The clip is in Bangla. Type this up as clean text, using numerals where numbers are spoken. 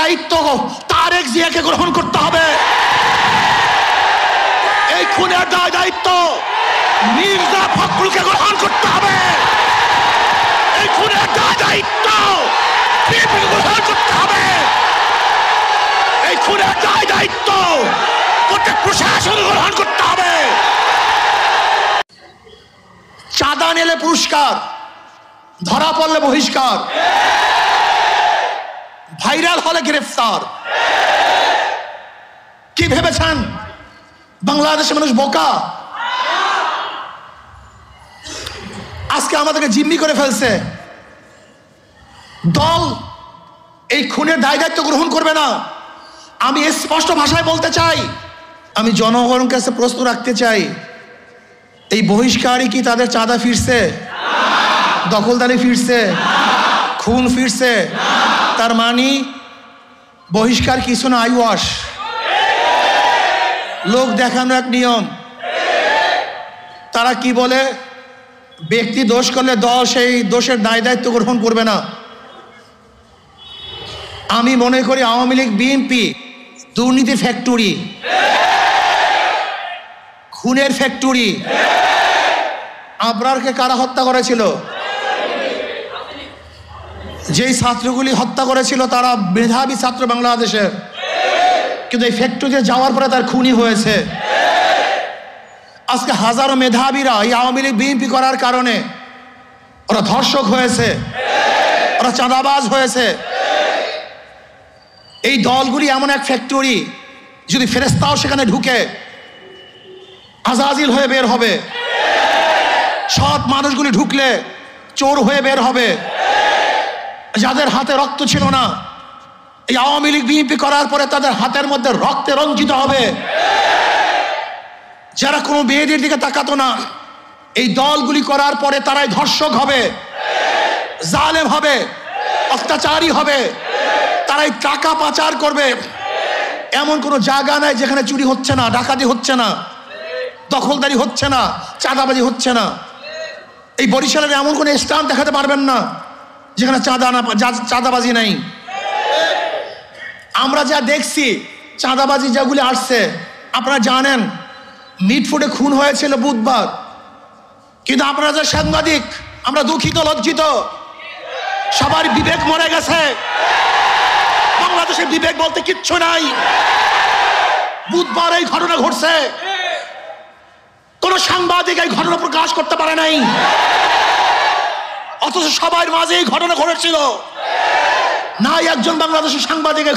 দায়িত্ব তারেক জিয়াকে গ্রহণ করতে হবে। এই খুনের দায়িত্ব মির্জা ফখরুলকে গ্রহণ করতে হবে। এই খুনের দায়িত্ব বিএনপিকে গ্রহণ করতে হবে। এই খুনের দায়িত্ব প্রত্যেক প্রশাসন গ্রহণ করতে হবে। চাঁদা নিলে পুরস্কার, ধরা পড়লে বহিষ্কার, ভাইরাল হলে গ্রেফতার। কি ভেবেছেন বাংলাদেশের মানুষ বোকা? আজকে আমাদেরকে জিম্মি করে ফেলছে। দল এই খুনের দায়িত্ব গ্রহণ করবে না। আমি স্পষ্ট ভাষায় বলতে চাই, আমি জনগণের কাছে প্রশ্ন রাখতে চাই, এই বহিষ্কারই কি তাদের চাঁদা ফিরছে, দখলদারি ফিরছে, খুন ফিরছে? তার মানে বহিষ্কার কিছু না, আইওয়াশ, লোক দেখানো এক নিয়ম। তারা কি বলে, ব্যক্তি দোষ করলে দল সেই দোষের দায়িত্ব গ্রহণ করবে না। আমি মনে করি আওয়ামী লীগ বিএনপি দুর্নীতি ফ্যাক্টরি, খুনের ফ্যাক্টরি। আবরারকে কারা হত্যা করেছিল? যেই ছাত্রগুলি হত্যা করেছিল তারা মেধাবী ছাত্র বাংলাদেশের, কিন্তু এই ফ্যাক্টরিতে যাওয়ার পরে তার খুনি হয়েছে। আজকে হাজারো মেধাবীরা এই আওয়ামী লীগ বিএনপি করার কারণে ওরা ধর্ষক হয়েছে, ওরা চাঁদাবাজ হয়েছে। এই দলগুলি এমন এক ফ্যাক্টরি, যদি ফেরেশতাও সেখানে ঢুকে আজাজিল হয়ে বের হবে। সৎ মানুষগুলি ঢুকলে চোর হয়ে বের হবে। যাদের হাতে রক্ত ছিল না, এই আওয়ামী লীগ বিএনপি করার পরে তাদের হাতের মধ্যে রক্তে রঞ্জিত হবে। যারা কোনো মেয়েদের দিকে তাকাতো না, এই দলগুলি করার পরে তারাই ধর্ষক হবে, জালেম হবে, অত্যাচারী হবে। তারাই টাকা পাচার করবে। এমন কোনো জায়গা নাই যেখানে চুরি হচ্ছে না, ডাকাতি হচ্ছে না, দখলদারি হচ্ছে না, চাঁদাবাজি হচ্ছে না। এই বরিশালের এমন কোনো স্থান দেখাতে পারবেন না যেখানে চাঁদাবাজি নাই। আমরা যা দেখছি চাঁদাবাজি যেগুলি আসছে, আপনারা জানেন মিটফুটে খুন হয়েছিল বুধবার, কিন্তু আপনারা যে সাংবাদিক, আমরা দুঃখিত, লজ্জিত। সবার বিবেক মরে গেছে। বাংলাদেশের বিবেক বলতে কিচ্ছু নাই। বুধবার এই ঘটনা ঘটছে, কোন সাংবাদিক এই ঘটনা প্রকাশ করতে পারে নাই, অথচ সবার মাঝে এই ঘটনা ঘটেছিল। নাই একজন বাংলাদেশের সাংবাদিক